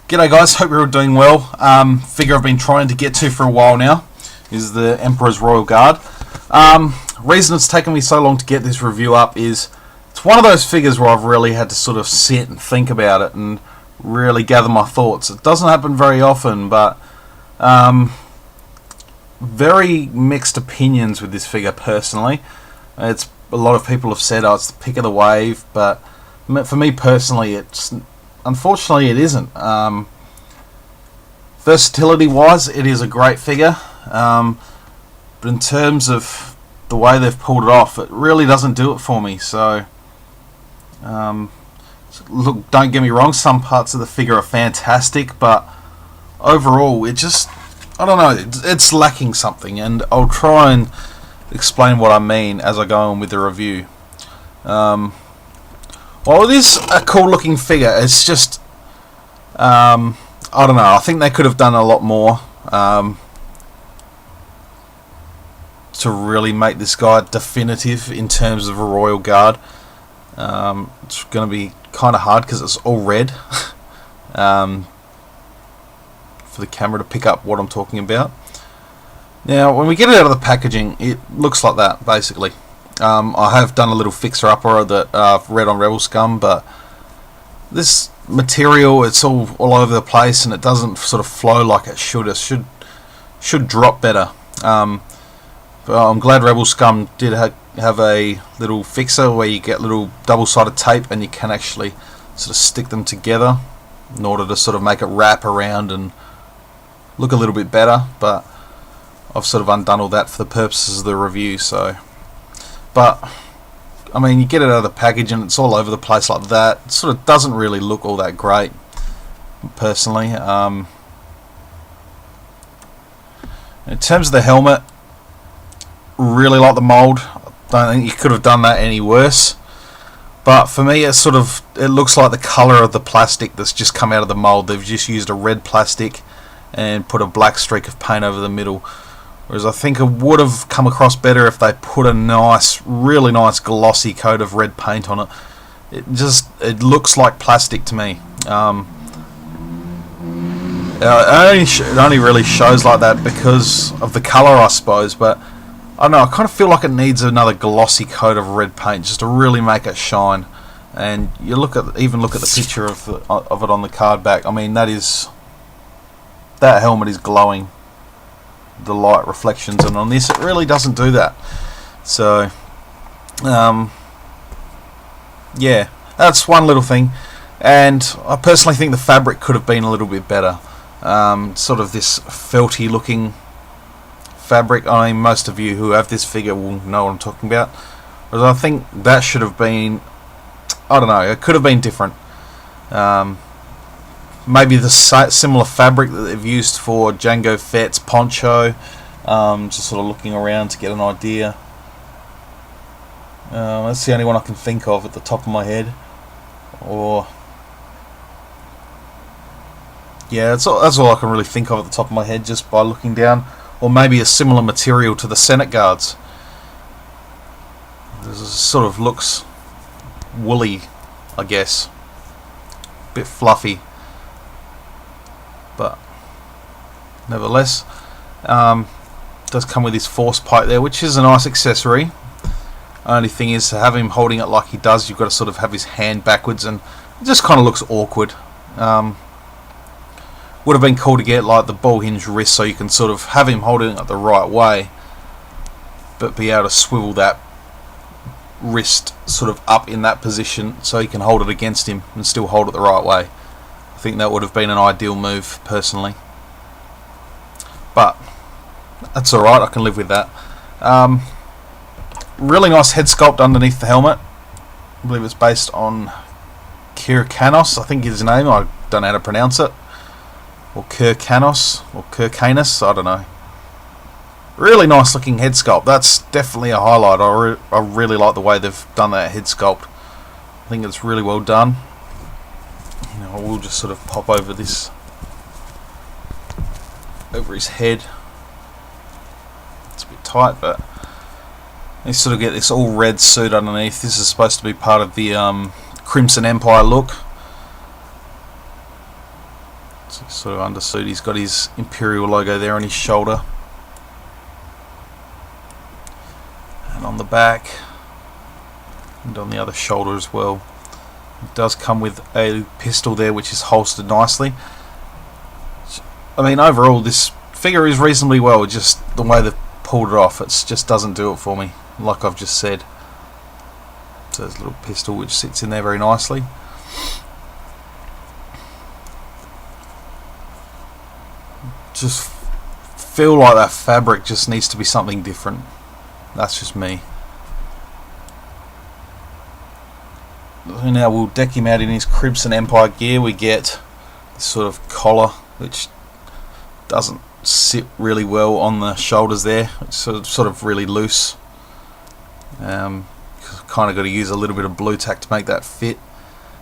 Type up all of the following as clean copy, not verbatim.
G'day guys, hope you're all doing well. Figure I've been trying to get to for a while now is the Emperor's Royal Guard. Reason it's taken me so long to get this review up is it's one of those figures where I've really had to sort of sit and think about it and really gather my thoughts. It doesn't happen very often, but very mixed opinions with this figure personally. It's a lot of people have said, oh, it's the pick of the wave, but for me personally, unfortunately it isn't. Versatility wise, it is a great figure, but in terms of the way they've pulled it off, it really doesn't do it for me. So look, don't get me wrong, some parts of the figure are fantastic, but overall it just, I don't know, it's lacking something, and I'll try and explain what I mean as I go on with the review. Well, it is a cool looking figure. It's just, I don't know, I think they could have done a lot more to really make this guy definitive in terms of a Royal Guard. It's going to be kind of hard because it's all red for the camera to pick up what I'm talking about. Now, when we get it out of the packaging, it looks like that, basically. I have done a little fixer-upper that I've read on Rebel Scum, but this material, it's all over the place, and it doesn't sort of flow like it should. It should drop better. But I'm glad Rebel Scum did have a little fixer where you get little double-sided tape and you can actually sort of stick them together in order to sort of make it wrap around and look a little bit better. But I've sort of undone all that for the purposes of the review. So, but I mean, you get it out of the package and it's all over the place like that. It sort of doesn't really look all that great, personally. In terms of the helmet, really like the mould. Don't think you could have done that any worse. But for me, it looks like the colour of the plastic that's just come out of the mould. They've just used a red plastic and put a black streak of paint over the middle. Whereas I think it would have come across better if they put a nice, really nice glossy coat of red paint on it. It looks like plastic to me. It only really shows like that because of the colour, I suppose. But I don't know, I kind of feel like it needs another glossy coat of red paint just to really make it shine. And you even look at the picture of it on the card back. I mean, that helmet is glowing. The light reflections, and on this it really doesn't do that. So yeah, that's one little thing. And I personally think the fabric could have been a little bit better. Sort of this felty looking fabric. I mean, most of you who have this figure will know what I'm talking about. But I think that should have been, I don't know, it could have been different. Maybe the similar fabric that they've used for Jango Fett's poncho. Just sort of looking around to get an idea. That's the only one I can think of at the top of my head. Or yeah, that's all I can really think of at the top of my head just by looking down. Or maybe a similar material to the Senate Guards. This sort of looks woolly, I guess. A bit fluffy. But nevertheless, does come with his force pipe there, which is a nice accessory. Only thing is, to have him holding it like he does, you've got to sort of have his hand backwards, and it just kind of looks awkward. Would have been cool to get like the ball hinge wrist, so you can sort of have him holding it the right way, but be able to swivel that wrist sort of up in that position so you can hold it against him and still hold it the right way. I think that would have been an ideal move, personally. But that's alright, I can live with that. Really nice head sculpt underneath the helmet. I believe it's based on Kyrkanos, I think is his name. I don't know how to pronounce it. Or Kyrkanos, or Kyrkanus, I don't know. Really nice looking head sculpt. That's definitely a highlight. I really like the way they've done that head sculpt. I think it's really well done. We'll just sort of pop over this, over his head. It's a bit tight, but you sort of get this all red suit underneath. This is supposed to be part of the Crimson Empire look. So sort of undersuit. He's got his Imperial logo there on his shoulder, and on the back, and on the other shoulder as well. It does come with a pistol there, which is holstered nicely. I mean, overall, this figure is reasonably well. Just the way they've pulled it off, it just doesn't do it for me, like I've just said. So there's a little pistol which sits in there very nicely. Just feel like that fabric just needs to be something different. That's just me. Now we'll deck him out in his Crimson Empire gear. We get this sort of collar which doesn't sit really well on the shoulders there. It's sort of really loose. Kind of got to use a little bit of blue tack to make that fit.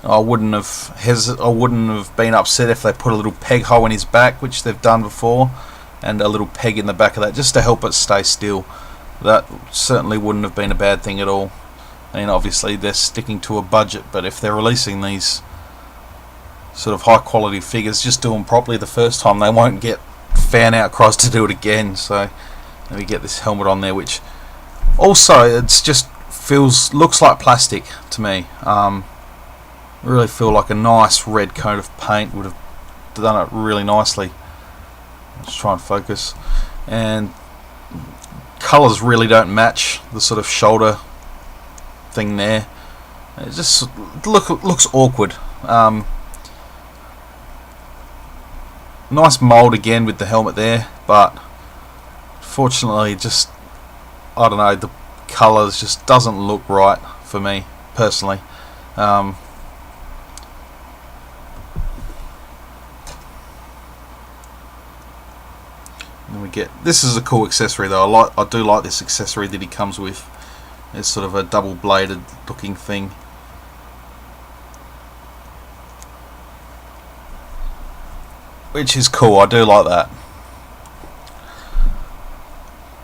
I wouldn't have been upset if they put a little peg hole in his back, which they've done before, and a little peg in the back of that just to help it stay still. That certainly wouldn't have been a bad thing at all. I mean, obviously they're sticking to a budget, but if they're releasing these sort of high quality figures, just do them properly the first time. They won't get fan outcries to do it again. So let me get this helmet on there, which also it's just looks like plastic to me. Really feel like a nice red coat of paint would have done it really nicely. Let's try and focus. And colours really don't match the sort of shoulder thing there. It just looks awkward. Nice mould again with the helmet there, but fortunately, just I don't know, the colours just doesn't look right for me personally. And we get, this is a cool accessory though. I do like this accessory that he comes with. It's sort of a double bladed looking thing. Which is cool, I do like that.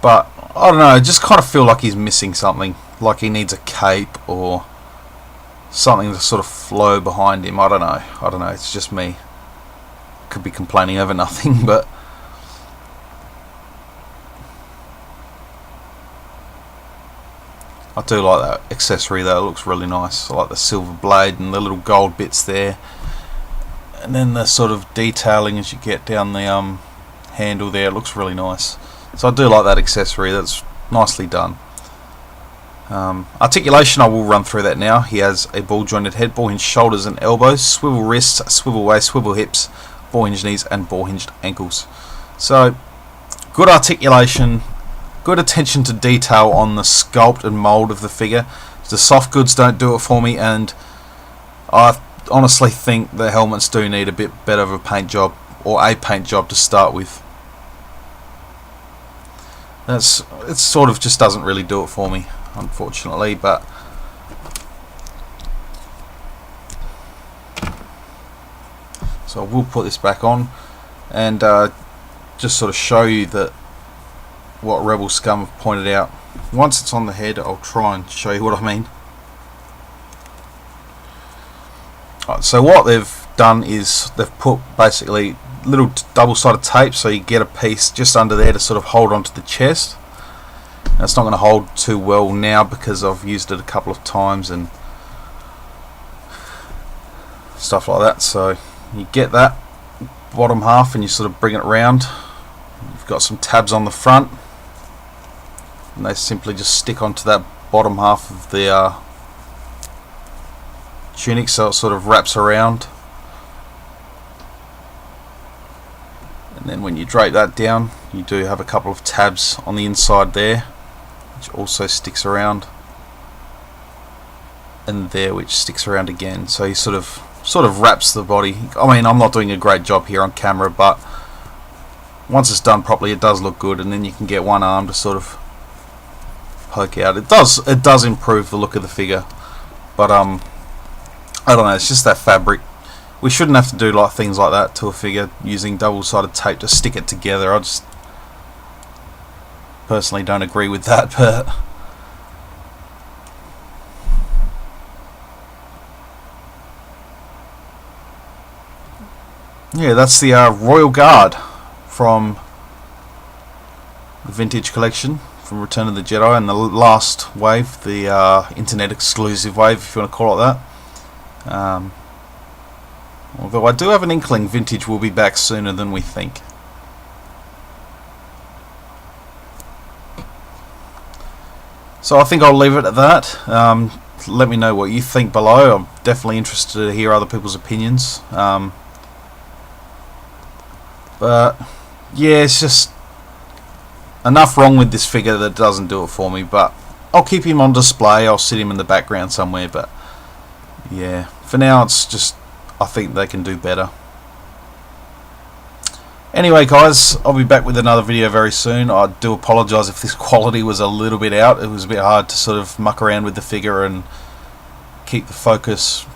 But I don't know, I just kind of feel like he's missing something. Like he needs a cape or something to sort of flow behind him. I don't know, it's just me. Could be complaining over nothing, but I do like that accessory though, it looks really nice. I like the silver blade and the little gold bits there. And then the sort of detailing as you get down the handle there, it looks really nice. So I do like that accessory, that's nicely done. Articulation, I will run through that now. He has a ball jointed head, ball hinged shoulders and elbows, swivel wrists, swivel waist, swivel hips, ball hinged knees and ball hinged ankles. So good articulation, good attention to detail on the sculpt and mould of the figure. The soft goods don't do it for me, and I honestly think the helmets do need a bit better of a paint job, or a paint job to start with. It sort of just doesn't really do it for me, unfortunately. But so I will put this back on and just sort of show you that what Rebel Scum have pointed out. Once it's on the head, I'll try and show you what I mean. Right, so what they've done is they've put basically little double-sided tape, so you get a piece just under there to sort of hold onto the chest. Now, it's not going to hold too well now because I've used it a couple of times and stuff like that. So you get that bottom half and you sort of bring it round. You've got some tabs on the front, and they simply just stick onto that bottom half of the tunic, so it sort of wraps around. And then when you drape that down, you do have a couple of tabs on the inside there, which also sticks around, and there, which sticks around again. So he sort of wraps the body. I mean, I'm not doing a great job here on camera, but once it's done properly, it does look good. And then you can get one arm to sort of poke out. It does improve the look of the figure, but I don't know. It's just that fabric. We shouldn't have to do like things like that to a figure using double-sided tape to stick it together. I just personally don't agree with that, but yeah, that's the Royal Guard from the Vintage Collection from Return of the Jedi, and the last wave, the internet exclusive wave, if you want to call it that. Although I do have an inkling Vintage will be back sooner than we think. So I think I'll leave it at that. Let me know what you think below. I'm definitely interested to hear other people's opinions. But yeah, it's just enough wrong with this figure that doesn't do it for me. But I'll keep him on display. I'll sit him in the background somewhere. But yeah, for now it's just, I think they can do better. Anyway guys, I'll be back with another video very soon. I do apologise if this quality was a little bit out. It was a bit hard to sort of muck around with the figure and keep the focus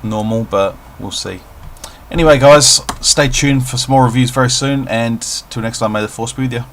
normal, but we'll see. Anyway guys, stay tuned for some more reviews very soon, and till next time, may the Force be with you.